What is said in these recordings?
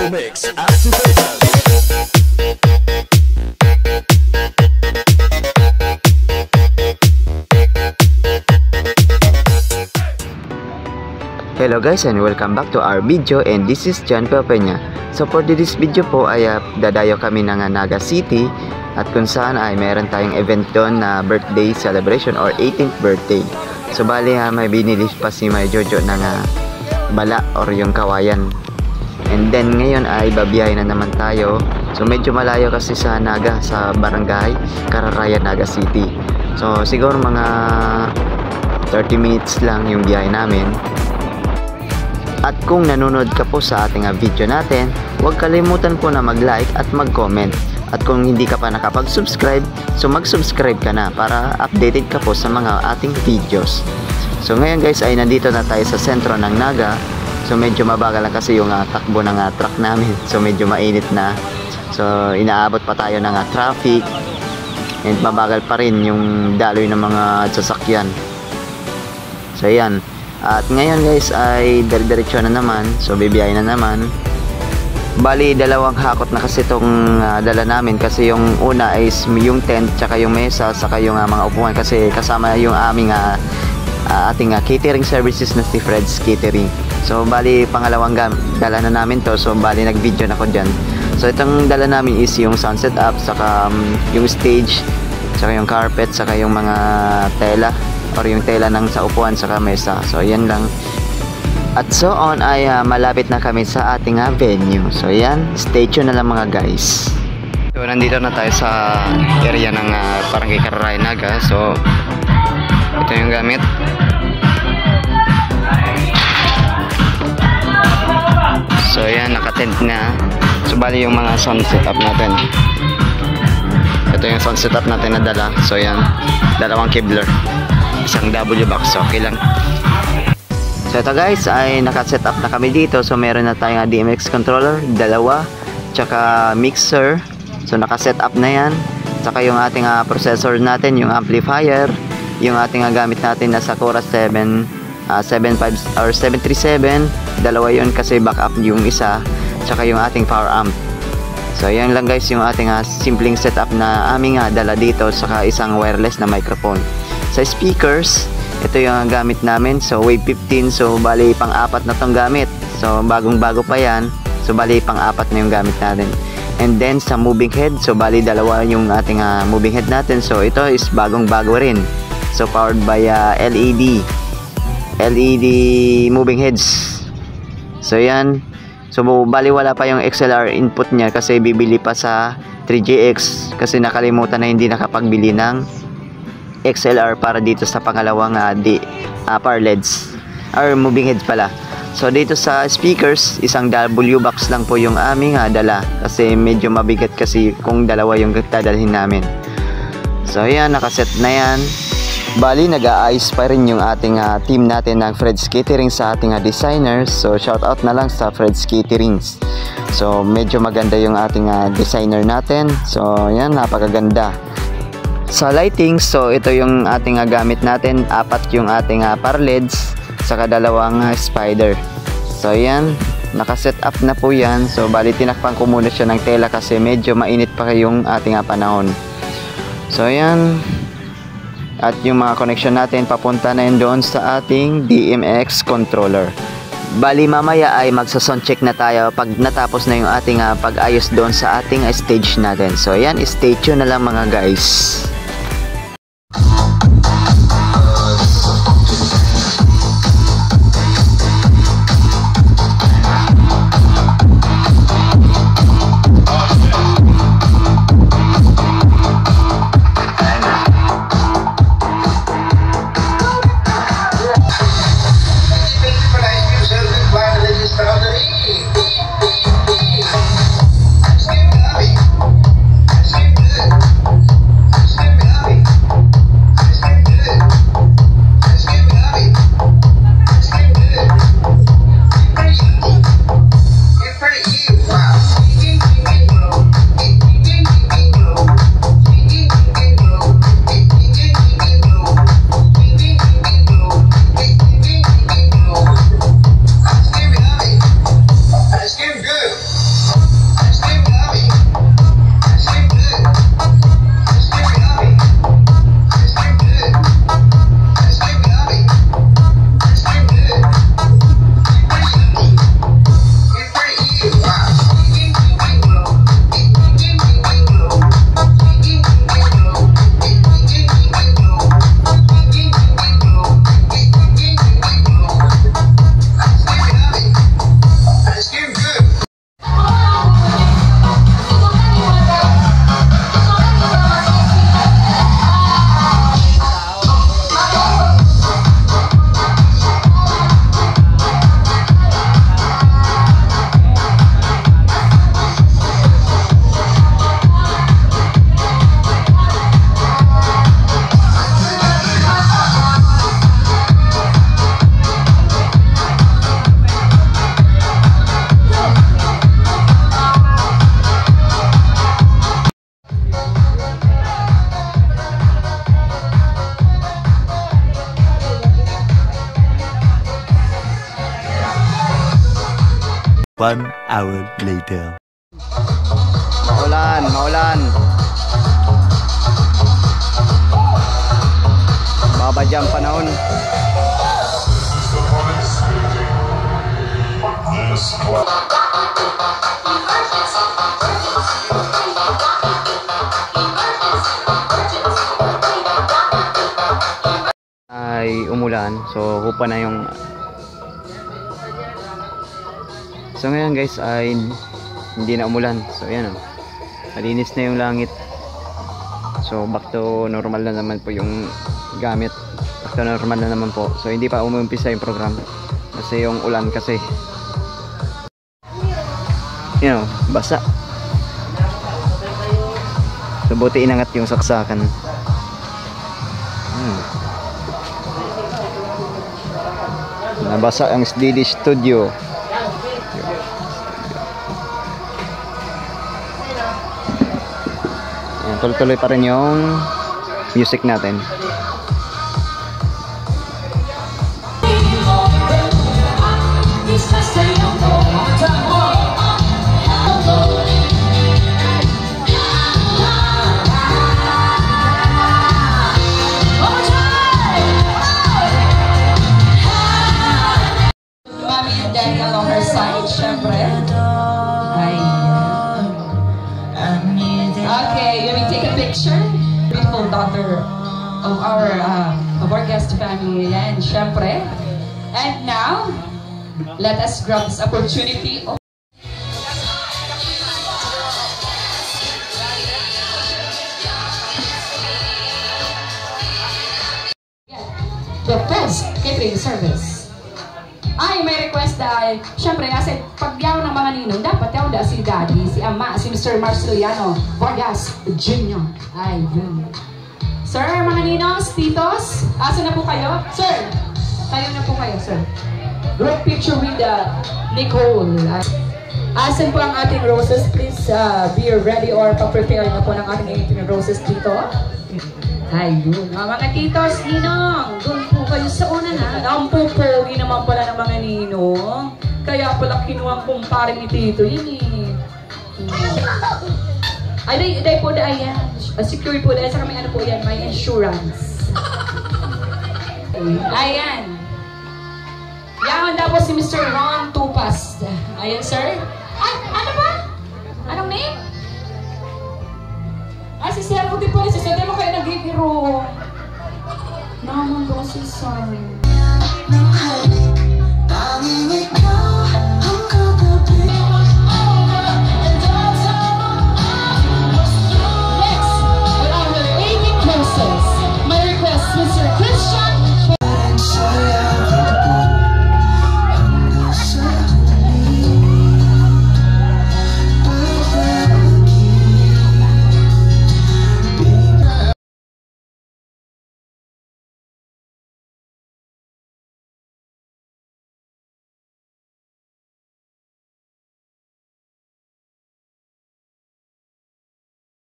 Mix activated. Hello guys and welcome back to our video, and this is John Peña. So for this video po ay dadayo kami ng Naga City, at kung saan ay meron tayong event doon na birthday celebration or 18th birthday. So bali may binili pa si May Jojo ng bala or yung kawayan. And then ngayon ay babiyahe na naman tayo. So medyo malayo kasi sa Naga, sa barangay Kararayan, Naga City. So siguro mga 30 minutes lang yung biyahe namin. At kung nanonood ka po sa ating video natin, huwag kalimutan po na mag-like at mag-comment. At kung hindi ka pa nakapag-subscribe, so mag-subscribe ka na para updated ka po sa mga ating videos. So ngayon guys ay nandito na tayo sa sentro ng Naga. So medyo mabagal lang kasi yung takbo ng truck namin. So medyo mainit na. So inaabot pa tayo ng traffic. And mabagal pa rin yung daloy ng mga sasakyan. So yan. At ngayon guys ay diretso na naman. So bibiyahe na naman. Bali dalawang hakot na kasi itong dala namin. Kasi yung una is yung tent, tsaka yung mesa, saka yung mga upuan. Kasi kasama yung aming ating catering services na si Fred's Catering. So bali pangalawang dala na namin to. So bali nag-video na ko dyan. So itong dala namin is yung sound setup, saka yung stage, saka yung carpet, saka yung mga tela or yung tela ng sa upuan, saka mesa. So yan lang. At so on ay malapit na kami sa ating venue. So yan, stay tuned na lang mga guys. So nandito na tayo sa area ng Barangay Kararayan, Naga. So ito yung gamit. So yan, naka-tent na. So bali yung mga sound setup natin. Ito yung sound setup natin na dala. So yan, dalawang Kevlar, isang W box, okay lang. So ito guys ay naka-set up na kami dito. So meron na tayong DMX controller, dalawa, tsaka mixer. So naka-set up na yan. Tsaka yung ating processor natin, yung amplifier, yung ating gamit natin na Sakura 737, dalawa yun kasi backup yung isa, tsaka yung ating power amp. So yan lang guys yung ating simpleng setup na aming dala dito, saka isang wireless na microphone. Sa speakers, ito yung gamit namin. So Wave 15, so bali pang-apat na tong gamit. So bagong bago pa yan. So bali pang-apat na yung gamit natin. And then sa moving head, so bali dalawa yung ating moving head natin. So ito is bagong bago rin. So powered by LED moving heads. So yan. So bali wala pa yung XLR input niya kasi bibili pa sa 3GX kasi nakalimutan na hindi nakapagbili ng XLR para dito sa pangalawang power LEDs or moving heads pala. So dito sa speakers, isang W box lang po yung aming dala kasi medyo mabigat kasi kung dalawa yung dadalhin namin. So yan, nakaset na yan. Bali nag-aayos pa rin yung ating team natin ng Fred's Catering sa ating designers. So shout out na lang sa Fred's Caterings. So medyo maganda yung ating designer natin. So yan, napakaganda. Sa lighting, so ito yung ating gamit natin. Apat yung ating power LEDs, saka dalawang spider. So yan, nakaset up na po yan. So bali tinakpan ko muna siya ng tela kasi medyo mainit pa yung ating panahon. So yan. At yung mga connection natin papunta na yun doon sa ating DMX controller. Bali mamaya ay magsa-sound check na tayo pag natapos na yung ating pag-ayos doon sa ating stage natin. So yan, stay tuned na lang mga guys. Skip 1 hour later. Maulan, maulan. Babadya ang panahon. Ay umulan, so hupa na yung. So ngayon guys ay hindi na umulan. So ayan o, malinis na yung langit. So back to normal na naman po yung gamit. Back to normal na naman po. So hindi pa umumpisa yung program kasi yung ulan kasi, you know, basa. So buti inangat yung saksakan. Nabasa ang SDD Studio. Ayan, tuloy-tuloy pa rin yung music natin. Along her side, syempre. Okay, let me take a picture. Beautiful daughter of our guest family, and syempre. And now, let us grab this opportunity. The first catering service. Ay, may request dahil, syempre, kasi pagyaw ng mga ninong, dapat yaw da si Daddy, si Ama, si Mr. Marceliano Vargas Jr. Ay, yun. Sir, mga ninongs, titos, asa na po kayo? Sir, tayo na po kayo, sir. Group picture with Nicole. Asan po ang ating roses? Please be ready or pa-prepare na po ng ating roses dito. Ayun. Mga titos, ninong, doon po kayo sa una na. Ang pupogi naman pala ng mga ninong. Kaya pala kinuwang kumparing ni Tito. Yun eh. Ay, day po da yan. Secure po da. Saka may ano po yan, may insurance. Ayan. Yan daw po si Mr. Ron Tupas. Ayan, sir. Ay, ano ba? Anong name? Ay, si Sir Rudy po, si Sir, mo kayo nagigiro. Naman po si Sir. Next, with our 18 courses, my request, Mr. Christian.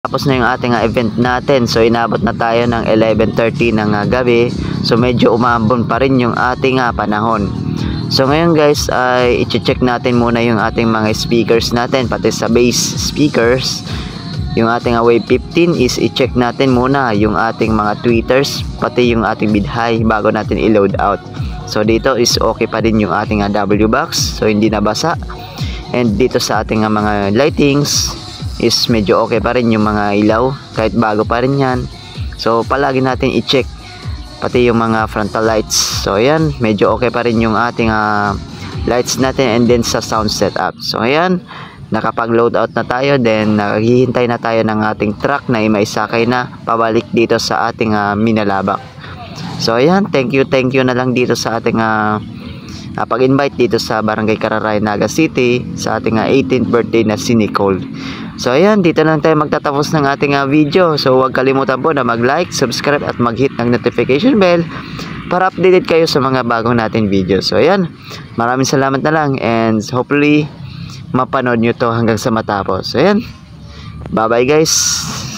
Tapos na yung ating event natin. So inabot na tayo ng 11:30 ng gabi. So medyo umambon pa rin yung ating panahon. So ngayon guys ay i-check natin muna yung ating mga speakers natin, pati sa bass speakers. Yung ating Wave 15 is i-check natin muna yung ating mga tweeters, pati yung ating mid-high bago natin i-load out. So dito is okay pa din yung ating W box, so hindi nabasa. And dito sa ating mga lightings is medyo okay pa rin yung mga ilaw, kahit bago pa rin yan. So palagi natin i-check pati yung mga frontal lights. So ayan, medyo okay pa rin yung ating lights natin, and then sa sound setup. So ayan, nakapag-load out na tayo, then naghihintay na tayo ng ating truck na maisakay na pabalik dito sa ating Minalabak. So ayan, thank you na lang dito sa ating pag-invite dito sa Barangay Cararay, Naga City, sa ating 18th birthday na si Nicole. So ayan, dito lang tayo magtatapos ng ating video. So huwag kalimutan po na mag-like, subscribe at mag-hit ng notification bell para updated kayo sa mga bagong natin video. So ayan, maraming salamat na lang, and hopefully mapanood nyo to hanggang sa matapos. So ayan, bye bye guys.